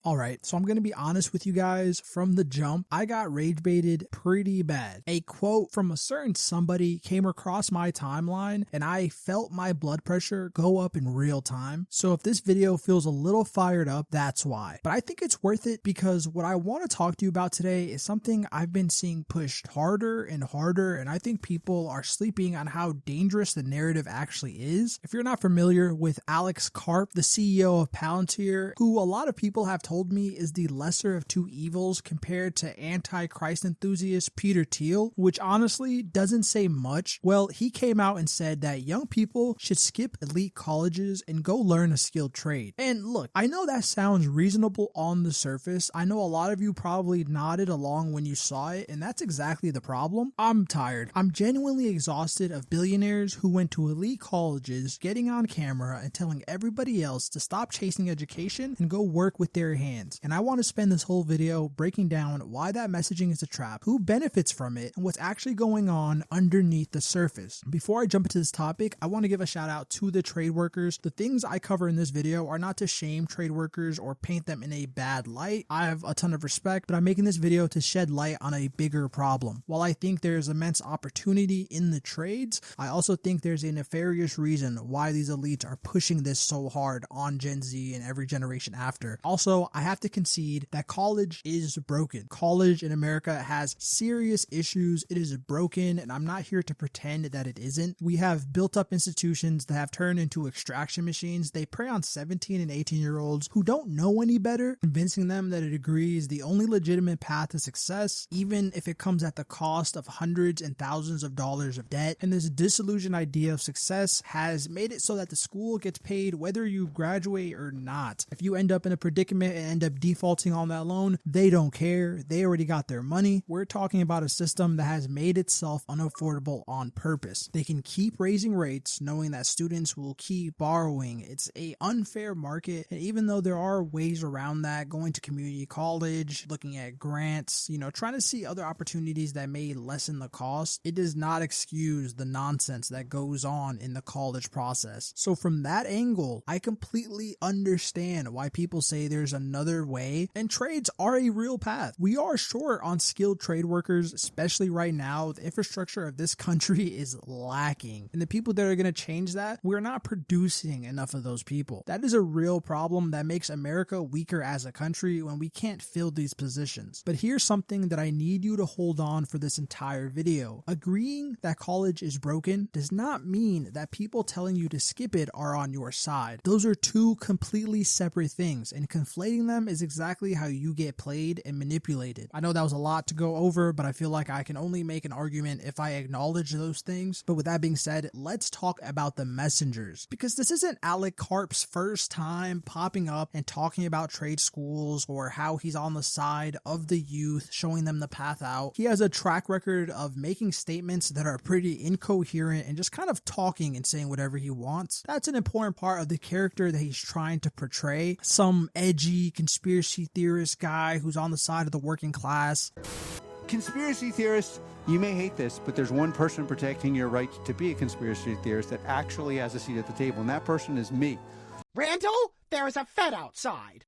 Alright, so I'm gonna be honest with you guys, from the jump, I got rage baited pretty bad. A quote from a certain somebody came across my timeline and I felt my blood pressure go up in real time. So if this video feels a little fired up, that's why. But I think it's worth it because what I want to talk to you about today is something I've been seeing pushed harder and harder, and I think people are sleeping on how dangerous the narrative actually is. If you're not familiar with Alex Karp, the CEO of Palantir, who a lot of people have told me is the lesser of two evils compared to anti-Christ enthusiast Peter Thiel, which honestly doesn't say much. Well, he came out and said that young people should skip elite colleges and go learn a skilled trade. And look, I know that sounds reasonable on the surface. I know a lot of you probably nodded along when you saw it, and that's exactly the problem. I'm tired. I'm genuinely exhausted of billionaires who went to elite colleges, getting on camera and telling everybody else to stop chasing education and go work with their hands. And I want to spend this whole video breaking down why that messaging is a trap, who benefits from it, and what's actually going on underneath the surface. Before I jump into this topic, I want to give a shout out to the trade workers. The things I cover in this video are not to shame trade workers or paint them in a bad light. I have a ton of respect, but I'm making this video to shed light on a bigger problem. While I think there's immense opportunity in the trades, I also think there's a nefarious reason why these elites are pushing this so hard on Gen Z and every generation after. Also, I have to concede that college is broken. College in America has serious issues. It is broken, and I'm not here to pretend that it isn't. We have built up institutions that have turned into extraction machines. They prey on 17 and 18-year-olds who don't know any better, convincing them that a degree is the only legitimate path to success, even if it comes at the cost of hundreds and thousands of dollars of debt. And this disillusioned idea of success has made it so that the school gets paid whether you graduate or not. If you end up in a predicament and end up defaulting on that loan, they don't care. They already got their money. We're talking about a system that has made itself unaffordable on purpose. They can keep raising rates knowing that students will keep borrowing. It's a unfair market, and even though there are ways around that, going to community college, looking at grants, trying to see other opportunities that may lessen the cost, it does not excuse the nonsense that goes on in the college process. So from that angle, I completely understand why people say there's another way, and trades are a real path. We are short on skilled trade workers, especially right now. The infrastructure of this country is lacking, and the people that are going to change that, we're not producing enough of those people. That is a real problem that makes America weaker as a country when we can't fill these positions. But here's something that I need you to hold on for this entire video. Agreeing that college is broken does not mean that people telling you to skip it are on your side. Those are two completely separate things, and conflating them is exactly how you get played and manipulated. I know that was a lot to go over, but I feel like I can only make an argument if I acknowledge those things. But with that being said, let's talk about the messengers, because this isn't Alex Karp's first time popping up and talking about trade schools or how he's on the side of the youth, showing them the path out. He has a track record of making statements that are pretty incoherent and just kind of talking and saying whatever he wants. That's an important part of the character that he's trying to portray. Some edgy conspiracy theorist guy who's on the side of the working class. Conspiracy theorists, you may hate this, but there's one person protecting your right to be a conspiracy theorist that actually has a seat at the table, and that person is me. Randall, there is a Fed outside.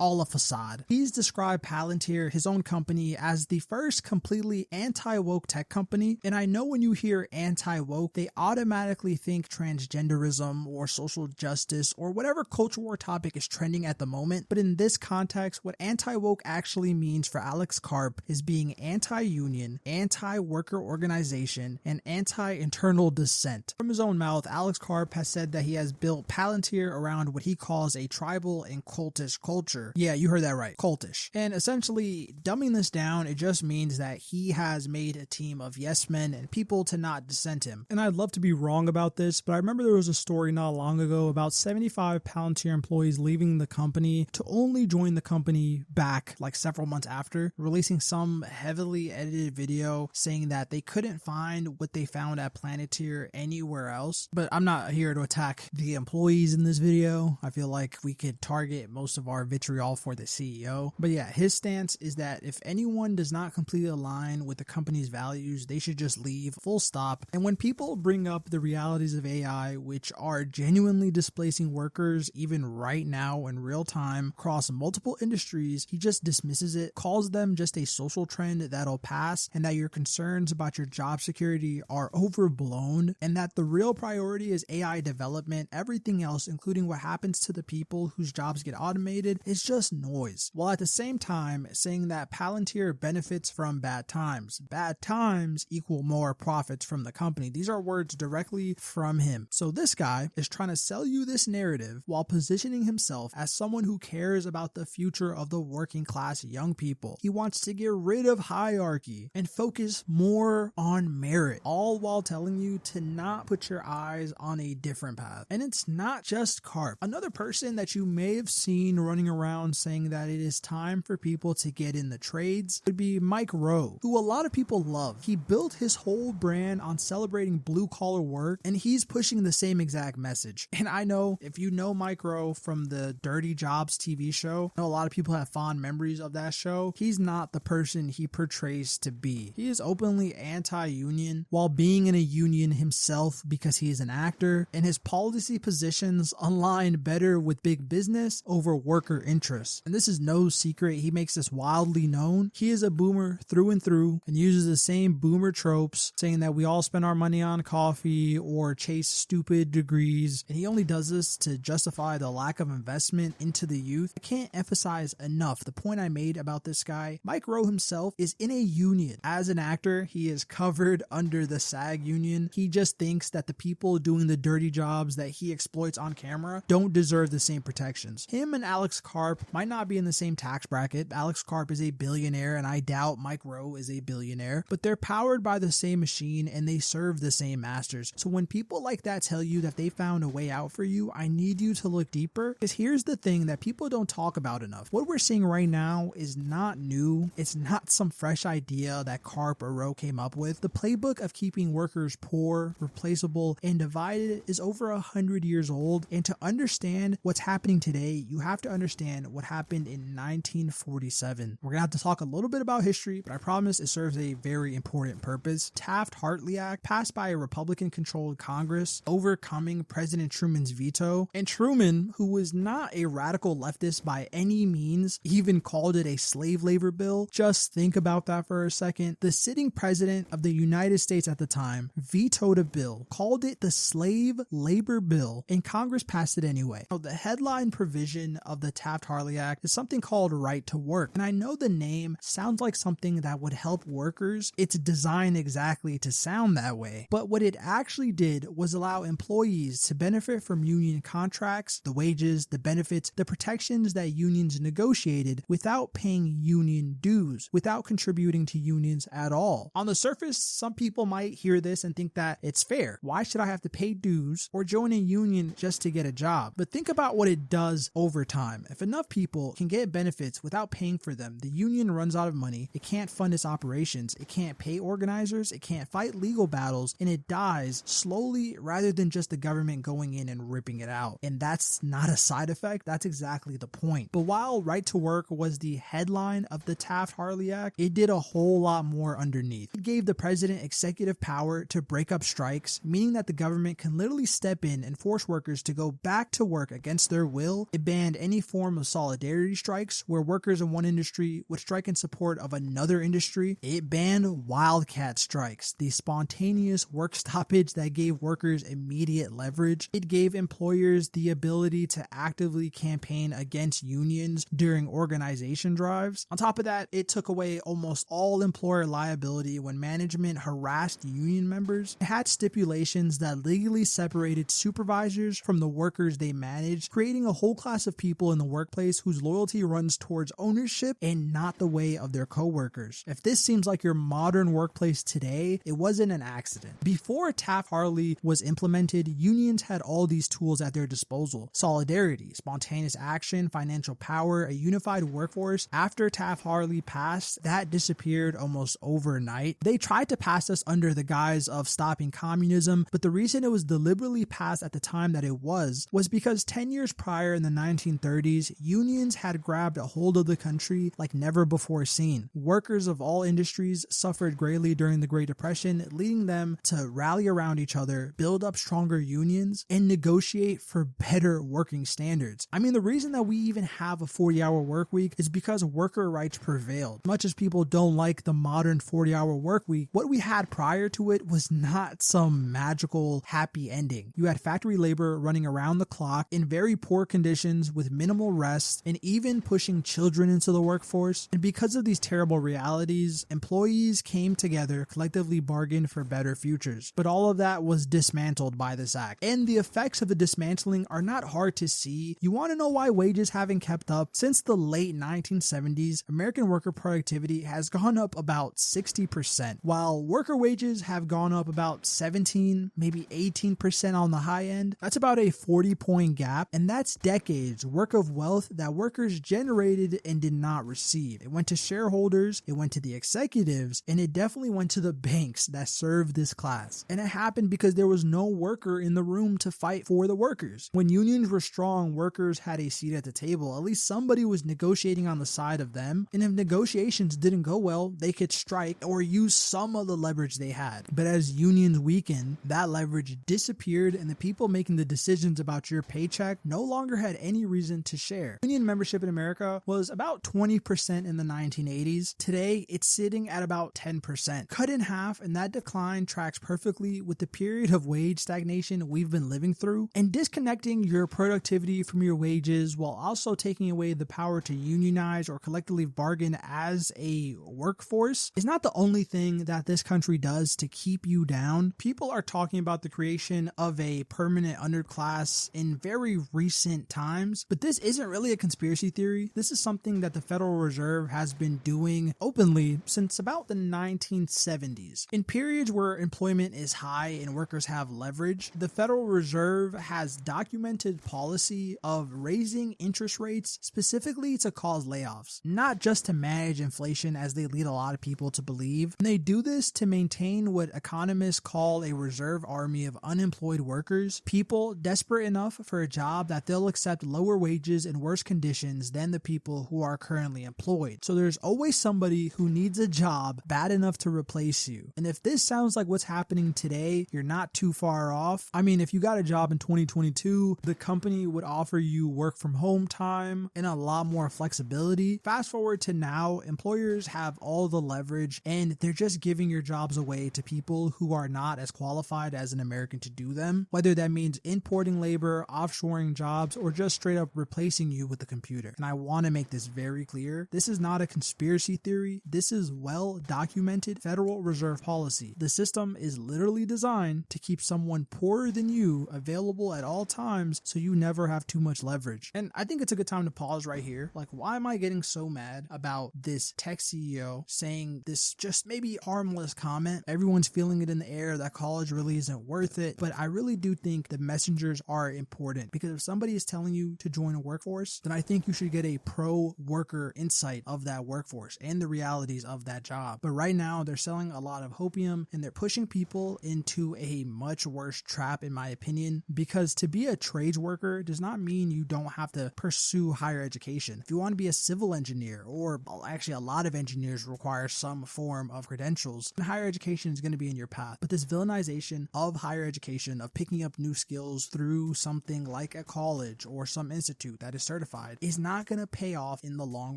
All a facade. He's described Palantir, his own company, as the first completely anti-woke tech company. And I know when you hear anti-woke, they automatically think transgenderism or social justice or whatever culture war topic is trending at the moment. But in this context, what anti-woke actually means for Alex Karp is being anti-union, anti-worker organization, and anti-internal dissent. From his own mouth, Alex Karp has said that he has built Palantir around what he calls a tribal and cultish culture. Yeah, you heard that right. Cultish. And essentially, dumbing this down, it just means that he has made a team of yes men and people to not dissent him. And I'd love to be wrong about this, but I remember there was a story not long ago about 75 Palantir employees leaving the company to only join the company back like several months after, releasing some heavily edited video saying that they couldn't find what they found at Planeteer anywhere else. But I'm not here to attack the employees in this video. I feel like we could target most of our vitriol Montreal for the CEO. But yeah, his stance is that if anyone does not completely align with the company's values, they should just leave, full stop. And when people bring up the realities of AI, which are genuinely displacing workers even right now in real time across multiple industries, he just dismisses it, calls them just a social trend that'll pass, and that your concerns about your job security are overblown, and that the real priority is AI development. Everything else, including what happens to the people whose jobs get automated, is just noise. While at the same time saying that Palantir benefits from bad times. Bad times equal more profits from the company. These are words directly from him. So this guy is trying to sell you this narrative while positioning himself as someone who cares about the future of the working class young people. He wants to get rid of hierarchy and focus more on merit, all while telling you to not put your eyes on a different path. And it's not just Karp. Another person that you may have seen running around saying that it is time for people to get in the trades would be Mike Rowe, who a lot of people love. He built his whole brand on celebrating blue-collar work, and he's pushing the same exact message. And I know if you know Mike Rowe from the Dirty Jobs TV show, I know a lot of people have fond memories of that show. He's not the person he portrays to be. He is openly anti-union while being in a union himself because he is an actor, and his policy positions align better with big business over worker interests. And this is no secret. He makes this wildly known. He is a boomer through and through and uses the same boomer tropes, saying that we all spend our money on coffee or chase stupid degrees, and he only does this to justify the lack of investment into the youth. I can't emphasize enough the point I made about this guy. Mike Rowe himself is in a union. As an actor, he is covered under the SAG union. He just thinks that the people doing the dirty jobs that he exploits on camera don't deserve the same protections. Him and Alex Karp might not be in the same tax bracket. Alex Karp is a billionaire, and I doubt Mike Rowe is a billionaire, but they're powered by the same machine and they serve the same masters. So when people like that tell you that they found a way out for you, I need you to look deeper, because here's the thing that people don't talk about enough. What we're seeing right now is not new. It's not some fresh idea that Karp or Rowe came up with. The playbook of keeping workers poor, replaceable, and divided is over 100 years old, and to understand what's happening today, you have to understand what happened in 1947. We're gonna have to talk a little bit about history, but I promise it serves a very important purpose. Taft-Hartley Act, passed by a Republican-controlled Congress, overcoming President Truman's veto, and Truman, who was not a radical leftist by any means, even called it a slave labor bill. Just think about that for a second. The sitting president of the United States at the time vetoed a bill, called it the slave labor bill, and Congress passed it anyway. Now, the headline provision of the Taft-Hartley Act is something called right to work, and I know the name sounds like something that would help workers. It's designed exactly to sound that way, but what it actually did was allow employees to benefit from union contracts, the wages, the benefits, the protections that unions negotiated without paying union dues, without contributing to unions at all. On the surface, some people might hear this and think that it's fair. Why should I have to pay dues or join a union just to get a job? But think about what it does over time. If enough people can get benefits without paying for them, the union runs out of money, it can't fund its operations, it can't pay organizers, it can't fight legal battles, and it dies slowly rather than just the government going in and ripping it out. And that's not a side effect, that's exactly the point. But while right to work was the headline of the Taft-Hartley Act, it did a whole lot more underneath. It gave the president executive power to break up strikes, meaning that the government can literally step in and force workers to go back to work against their will. It banned any form of solidarity strikes where workers in one industry would strike in support of another industry. It banned wildcat strikes, the spontaneous work stoppage that gave workers immediate leverage. It gave employers the ability to actively campaign against unions during organization drives. On top of that, it took away almost all employer liability when management harassed union members. It had stipulations that legally separated supervisors from the workers they managed, creating a whole class of people in the workplace whose loyalty runs towards ownership and not the way of their coworkers. If this seems like your modern workplace today, it wasn't an accident. Before Taft-Hartley was implemented, unions had all these tools at their disposal: solidarity, spontaneous action, financial power, a unified workforce. After Taft-Hartley passed, that disappeared almost overnight. They tried to pass us under the guise of stopping communism, but the reason it was deliberately passed at the time that it was because 10 years prior in the 1930s, unions had grabbed a hold of the country like never before seen. Workers of all industries suffered greatly during the Great Depression, leading them to rally around each other, build up stronger unions, and negotiate for better working standards. I mean, the reason that we even have a 40-hour work week is because worker rights prevailed. Much as people don't like the modern 40-hour work week, what we had prior to it was not some magical happy ending. You had factory labor running around the clock in very poor conditions with minimal rest and even pushing children into the workforce. And because of these terrible realities, employees came together, collectively bargained for better futures. But all of that was dismantled by this act. And the effects of the dismantling are not hard to see. You want to know why wages haven't kept up? Since the late 1970s, American worker productivity has gone up about 60%, while worker wages have gone up about 17, maybe 18% on the high end. That's about a 40-point gap, and that's decades worth of wealth that workers generated and did not receive. It went to shareholders, it went to the executives, and it definitely went to the banks that served this class. And it happened because there was no worker in the room to fight for the workers. When unions were strong, workers had a seat at the table. At least somebody was negotiating on the side of them, and if negotiations didn't go well, they could strike or use some of the leverage they had. But as unions weakened, that leverage disappeared, and the people making the decisions about your paycheck no longer had any reason to share. Union membership in America was about 20% in the 1980s. Today, it's sitting at about 10%. Cut in half, and that decline tracks perfectly with the period of wage stagnation we've been living through. And disconnecting your productivity from your wages while also taking away the power to unionize or collectively bargain as a workforce is not the only thing that this country does to keep you down. People are talking about the creation of a permanent underclass in very recent times, but this isn't really a conspiracy theory. This is something that the Federal Reserve has been doing openly since about the 1970s. In periods where employment is high and workers have leverage, the Federal Reserve has documented policy of raising interest rates specifically to cause layoffs, not just to manage inflation as they lead a lot of people to believe. And they do this to maintain what economists call a reserve army of unemployed workers, people desperate enough for a job that they'll accept lower wages and worse conditions than the people who are currently employed. So there's always somebody who needs a job bad enough to replace you. And if this sounds like what's happening today, you're not too far off. I mean, if you got a job in 2022, the company would offer you work from home time and a lot more flexibility. Fast forward to now, employers have all the leverage and they're just giving your jobs away to people who are not as qualified as an American to do them, whether that means importing labor, offshoring jobs, or just straight up replacing you with a computer. And I want to make this very clear. This is not a conspiracy theory. This is well documented Federal Reserve policy. The system is literally designed to keep someone poorer than you available at all times so you never have too much leverage. And I think it's a good time to pause right here. Like, why am I getting so mad about this tech CEO saying this just maybe harmless comment? Everyone's feeling it in the air that college really isn't worth it, but I really do think the messengers are important, because if somebody is telling you to join a workforce, then I think you should get a pro-worker insight of that workforce and the realities of that job. But right now, they're selling a lot of hopium and they're pushing people into a much worse trap, in my opinion, because to be a trades worker does not mean you don't have to pursue higher education. If you want to be a civil engineer, or actually a lot of engineers require some form of credentials, and higher education is going to be in your path. But this villainization of higher education, of picking up new skills through something like a college or some institute that is certified, is not going to pay off in the long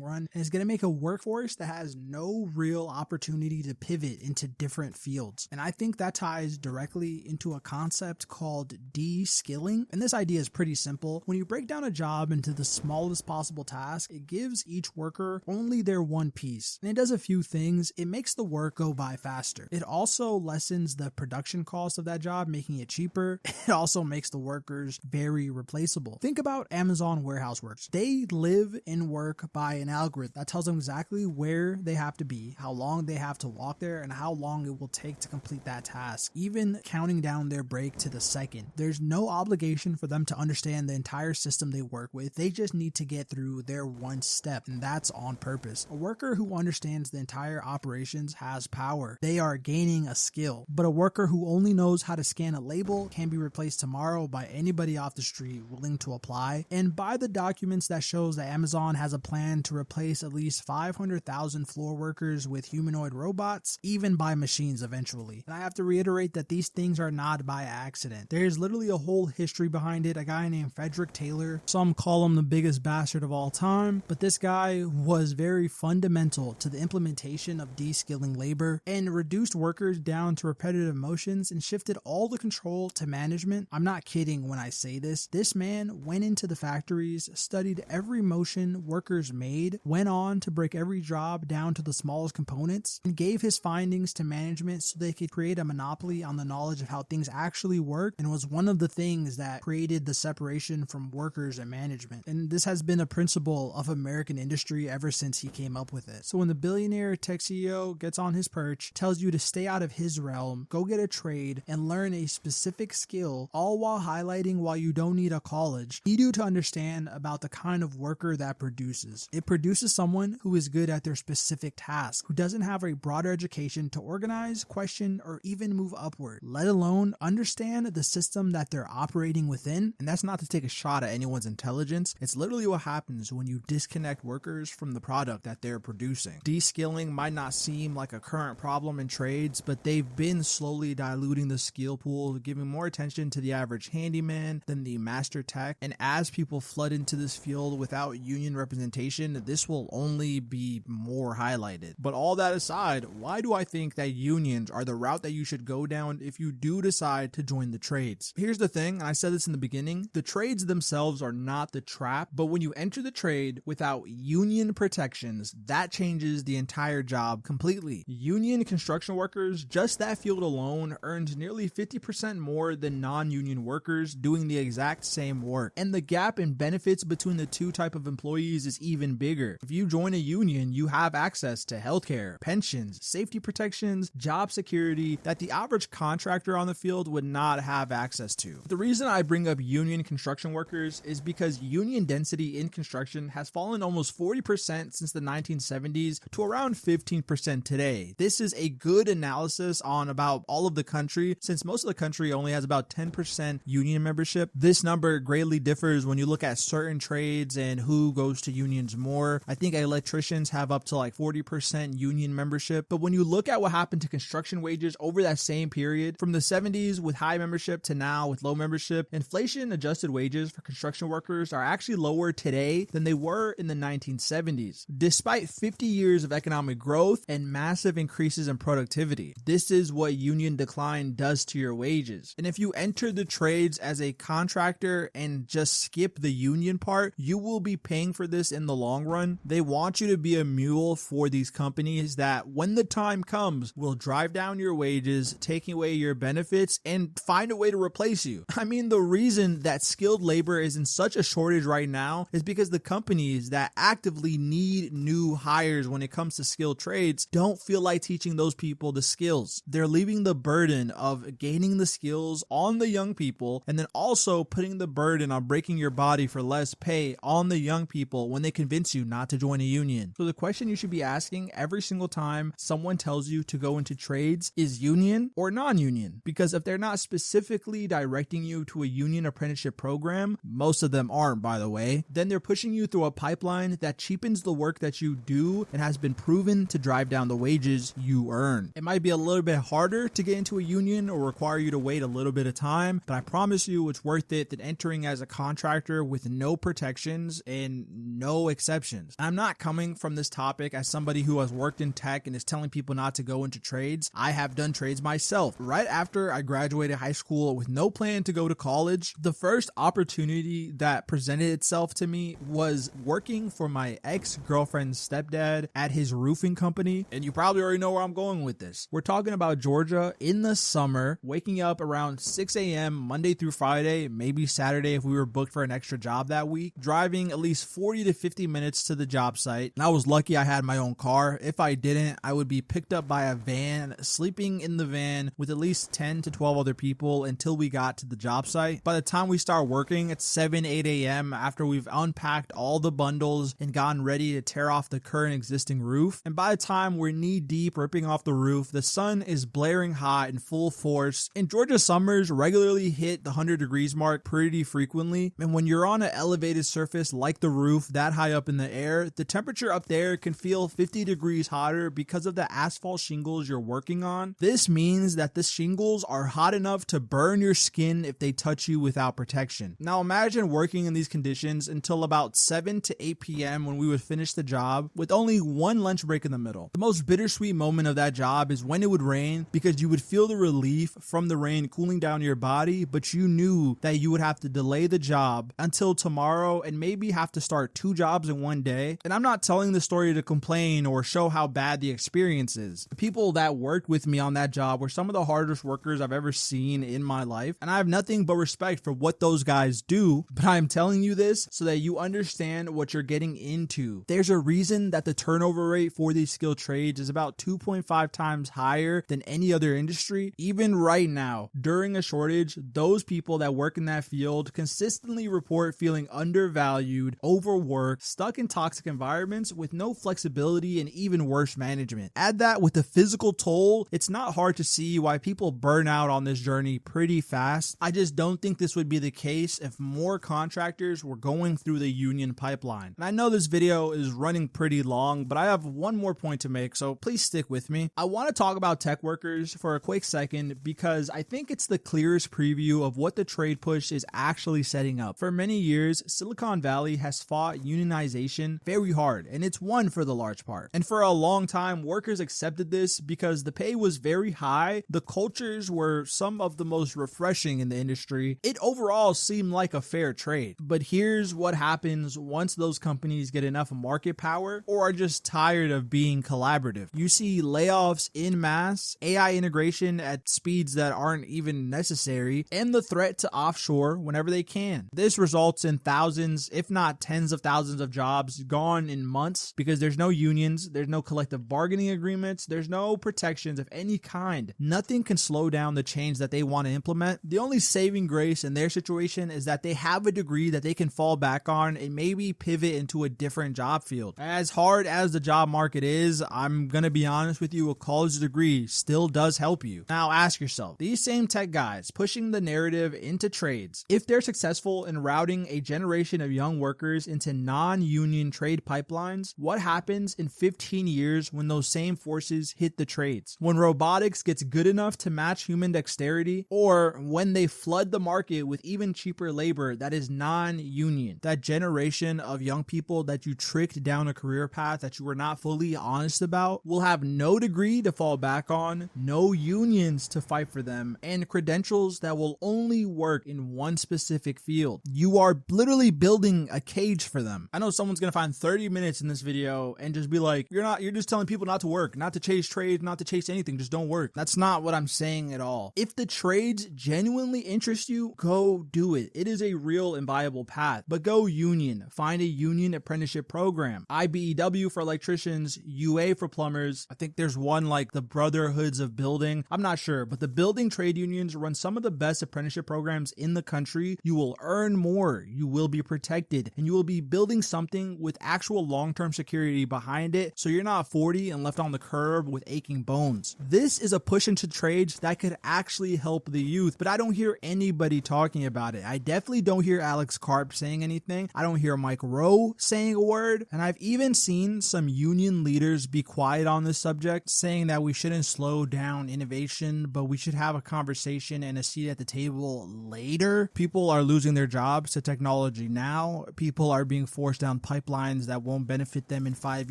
run, and is going to make a workforce that has no real opportunity to pivot into different fields. And I think that ties directly into a concept called deskilling. And this idea is pretty simple. When you break down a job into the smallest possible task, it gives each worker only their one piece. And it does a few things. It makes the work go by faster. It also lessens the production cost of that job, making it cheaper. It also makes the workers very replaceable. Think about Amazon warehouse workers. They live and work by an algorithm that tells them exactly where they have to be, how long they have to walk there, and how long it will take to complete that task, even counting down their break to the second. There's no obligation for them to understand the entire system they work with. They just need to get through their one step, and that's on purpose. A worker who understands the entire operations has power. They are gaining a skill. But a worker who only knows how to scan a label can be replaced tomorrow by anybody off the street willing to apply. And by the documents that shows that Amazon has a plan to replace at least 500,000 floor workers with humanoid robots, even by machines eventually. And I have to reiterate that these things are not by accident. There's literally a whole history behind it. A guy named Frederick Taylor, some call him the biggest bastard of all time, but this guy was very fundamental to the implementation of de-skilling labor and reduced workers down to repetitive motions and shifted all the control to management. I'm not kidding when I say this. This man went into the factories, studied every motion workers made, went on to break every job down to the smallest components, and gave his findings to management so they could create a monopoly on the knowledge of how things actually work, and was one of the things that created the separation from workers and management. And this has been a principle of American industry ever since he came up with it. So when the billionaire tech CEO gets on his perch, tells you to stay out of his realm, go get a trade, and learn a specific skill, all while highlighting why you don't need a college, need you to understand about the kind of worker that produces. It produces someone who is good at their specific task, who doesn't have a broader education to organize, question, or even move upward, let alone understand the system that they're operating within. And that's not to take a shot at anyone's intelligence. It's literally what happens when you disconnect workers from the product that they're producing. De-skilling might not seem like a current problem in trades, but they've been slowly diluting the skill pool, giving more attention to the average handyman than the master tech. And as people flood into this field without union representation, this will only be more highlighted. But all that aside, why do I think that unions are the route that you should go down if you do decide to join the trades? Here's the thing, and I said this in the beginning, the trades themselves are not the trap, but when you enter the trade without union protections, that changes the entire job completely. Union construction workers, just that field alone, earns nearly 50% more than non-union workers doing the exact same work. And the gap in benefits between the two type of employees is even bigger. If you join a union, you have access to healthcare, pensions, safety protections, job security that the average contractor on the field would not have access to. The reason I bring up union construction workers is because union density in construction has fallen almost 40% since the 1970s to around 15% today. This is a good analysis on about all of the country, since most of the country only has about 10% union membership. This number greatly differs when you look at certain trades and who goes to unions more. I think electricians have up to like 40% union membership, but when you look at what happened to construction wages over that same period, from the 70s with high membership to now with low membership, inflation adjusted wages for construction workers are actually lower today than they were in the 1970s, despite 50 years of economic growth and massive increases in productivity. This is what union decline does to your wages. And if you enter the trades as a contractor and just skip the union part, you will be paying for this in the long run. They want you to be a mule for these companies that, when the time comes, will drive down your wages, taking away your benefits, and find a way to replace you. I mean, the reason that skilled labor is in such a shortage right now is because the companies that actively need new hires when it comes to skilled trades don't feel like teaching those people the skills. They're leaving the burden of gaining the skills on the young people, and then also putting the burden on breaking your body for less pay on the young people when they convince you not to join a union. So the question you should be asking every single time someone tells you to go into trades is union or non-union, because if they're not specifically directing you to a union apprenticeship program, most of them aren't, by the way, then they're pushing you through a pipeline that cheapens the work that you do and has been proven to drive down the wages you earn. It might be a little bit harder to get into a union or require you to wait a little bit of time, but I promise you it's worth it than entering as a contractor with no protections and no exceptions. I'm not coming from this topic as somebody who has worked in tech and is telling people not to go into trades. I have done trades myself. Right after I graduated high school with no plan to go to college, the first opportunity that presented itself to me was working for my ex-girlfriend's stepdad at his roofing company. And you probably already know where I'm going with this. We're talking about Georgia in the summer, waking up around 6 a.m. Monday through Friday, maybe Saturday if we were booked for an extra job that week, driving at least 40 to 50 minutes to the job site. And I was lucky I had my own car. If I didn't, I would be picked up by a van, sleeping in the van with at least 10 to 12 other people until we got to the job site. By the time we start working at 7, 8 a.m. after we've unpacked all the bundles and gotten ready to tear off the current existing roof, and by the time we're knee deep ripping off the roof, the sun is blaring hot in full force, and Georgia summers regularly hit the 100 degrees mark pretty frequently. And when you're on an elevated elevated surface like the roof that high up in the air, the temperature up there can feel 50 degrees hotter because of the asphalt shingles you're working on. This means that the shingles are hot enough to burn your skin if they touch you without protection. Now imagine working in these conditions until about 7 to 8 p.m. when we would finish the job with only one lunch break in the middle. The most bittersweet moment of that job is when it would rain, because you would feel the relief from the rain cooling down your body, but you knew that you would have to delay the job until tomorrow and maybe have to start 2 jobs in one day. And I'm not telling the story to complain or show how bad the experience is. The people that worked with me on that job were some of the hardest workers I've ever seen in my life, and I have nothing but respect for what those guys do, but I'm telling you this so that you understand what you're getting into. There's a reason that the turnover rate for these skilled trades is about 2.5 times higher than any other industry. Even right now, during a shortage, those people that work in that field consistently report feeling undervalued, overworked, stuck in toxic environments with no flexibility and even worse management. Add that with the physical toll, it's not hard to see why people burn out on this journey pretty fast. I just don't think this would be the case if more contractors were going through the union pipeline. And I know this video is running pretty long, but I have one more point to make, so please stick with me. I want to talk about tech workers for a quick second because I think it's the clearest preview of what the trade push is actually setting up. For many years, Silicon Valley has fought unionization very hard, and it's won for the large part. And for a long time, workers accepted this because the pay was very high, the cultures were some of the most refreshing in the industry. It overall seemed like a fair trade. But here's what happens once those companies get enough market power or are just tired of being collaborative. You see layoffs en masse, AI integration at speeds that aren't even necessary, and the threat to offshore whenever they can. This results in thousands, if not tens of thousands of jobs gone in months because there's no unions, there's no collective bargaining agreements, there's no protections of any kind. Nothing can slow down the change that they want to implement. The only saving grace in their situation is that they have a degree that they can fall back on and maybe pivot into a different job field. As hard as the job market is, I'm gonna be honest with you, a college degree still does help you. Now ask yourself, these same tech guys pushing the narrative into trades, if they're successful in routing a generation of young workers into non-union trade pipelines, what happens in 15 years when those same forces hit the trades? When robotics gets good enough to match human dexterity, or when they flood the market with even cheaper labor that is non-union? That generation of young people that you tricked down a career path that you were not fully honest about will have no degree to fall back on, no unions to fight for them, and credentials that will only work in one specific field. You are literally building a cage for them. I know someone's gonna find 30 minutes in this video and just be like, you're just telling people not to work, not to chase trades, not to chase anything, just don't work. That's not what I'm saying at all. If the trades genuinely interest you, go do it. It is a real and viable path, but go union. Find a union apprenticeship program. IBEW for electricians, UA for plumbers. I think there's one like the Brotherhoods of Building. I'm not sure, but the building trade unions run some of the best apprenticeship programs in the country. You will earn more, you will be protected, and you will be building something with actual long-term security behind it, so you're not 40 and left on the curb with aching bones. This is a push into trades that could actually help the youth, but I don't hear anybody talking about it. I definitely don't hear Alex Karp saying anything. I don't hear Mike Rowe saying a word, and I've even seen some union leaders be quiet on this subject, saying that we shouldn't slow down innovation, but we should have a conversation and a seat at the table later. People are losing their jobs to technology now. People are being forced down pipelines that won't benefit them in 5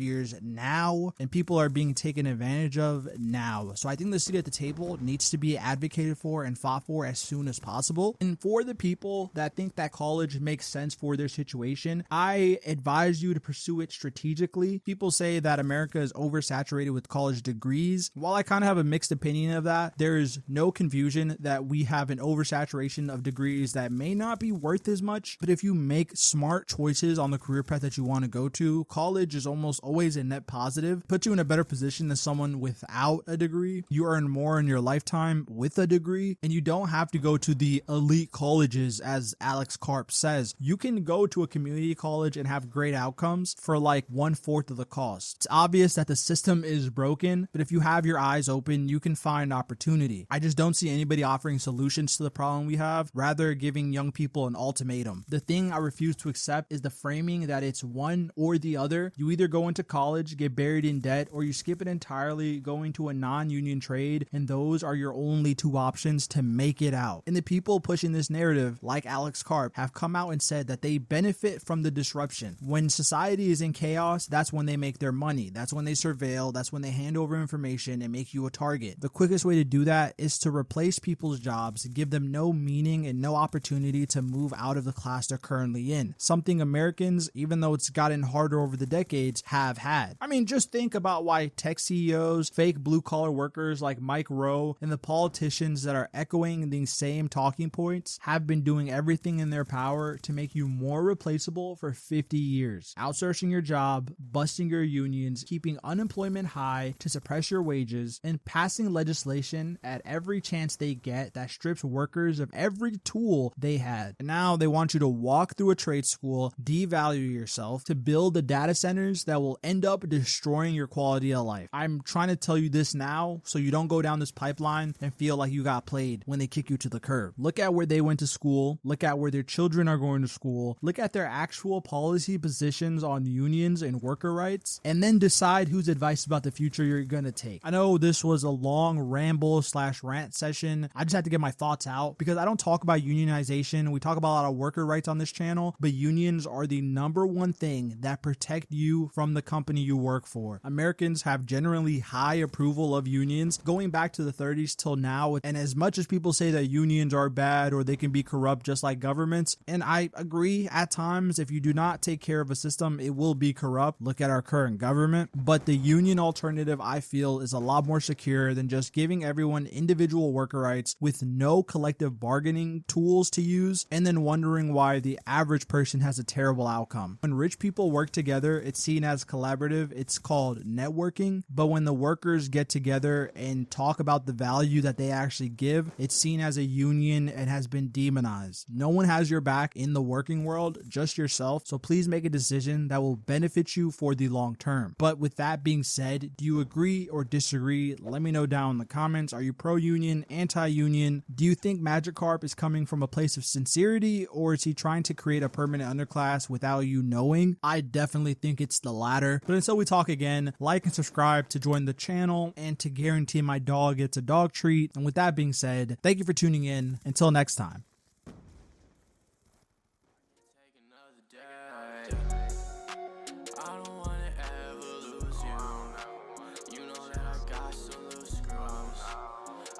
years now, and people are being taken advantage of now. So I think the seat at the table needs to be advocated for and fought for as soon as possible. And for the people that think that college makes sense for their situation, I advise you to pursue it strategically. People say that America is oversaturated with college degrees. While I kind of have a mixed opinion of that, there is no confusion that we have an oversaturation of degrees that may not be worth as much, but if you make smart choices on the career path that you want to go to, college is almost always a net positive. Puts you in a better position than someone without a degree. You earn more in your lifetime with a degree, and you don't have to go to the elite colleges as Alex Karp says. You can go to a community college and have great outcomes for like 1/4 of the cost. It's obvious that the system is broken, but if you have your eyes open, you can find opportunity. I just don't see anybody offering solutions to the problem we have, rather giving young people an ultimatum. The thing thing I refuse to accept is the framing that it's one or the other. You either go into college, get buried in debt, or you skip it entirely, go into a non-union trade, and those are your only two options to make it out. And the people pushing this narrative, like Alex Karp, have come out and said that they benefit from the disruption. When society is in chaos, that's when they make their money. That's when they surveil. That's when they hand over information and make you a target. The quickest way to do that is to replace people's jobs, give them no meaning and no opportunity to move out of the class they're currently in. Something Americans, even though it's gotten harder over the decades, have had. I mean, just think about why tech CEOs, fake blue-collar workers like Mike Rowe, and the politicians that are echoing these same talking points have been doing everything in their power to make you more replaceable for 50 years. Outsourcing your job, busting your unions, keeping unemployment high to suppress your wages, and passing legislation at every chance they get that strips workers of every tool they had. And now they want you to walk through a trade school, devalue yourself to build the data centers that will end up destroying your quality of life. I'm trying to tell you this now so you don't go down this pipeline and feel like you got played when they kick you to the curb. Look at where they went to school. Look at where their children are going to school. Look at their actual policy positions on unions and worker rights, and then decide whose advice about the future you're going to take. I know this was a long ramble/rant session. I just had to get my thoughts out because I don't talk about unionization. We talk about a lot of worker rights on this channel, but unions are the number one thing that protect you from the company you work for. Americans have generally high approval of unions going back to the 30s till now. And as much as people say that unions are bad or they can be corrupt just like governments, and I agree at times, if you do not take care of a system, it will be corrupt. Look at our current government. But the union alternative, I feel, is a lot more secure than just giving everyone individual worker rights with no collective bargaining tools to use and then wondering why the average person has a terrible outcome. When rich people work together, it's seen as collaborative. It's called networking. But when the workers get together and talk about the value that they actually give, it's seen as a union and has been demonized. No one has your back in the working world, just yourself. So please make a decision that will benefit you for the long term. But with that being said, do you agree or disagree? Let me know down in the comments. Are you pro-union, anti-union? Do you think Magikarp is coming from a place of sincerity, or is he trying to create a permanent underclass without you knowing? I definitely think it's the latter. But until we talk again, like and subscribe to join the channel and to guarantee my dog gets a dog treat. And with that being said, thank you for tuning in. Until next time.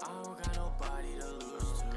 I don't got nobody to lose to.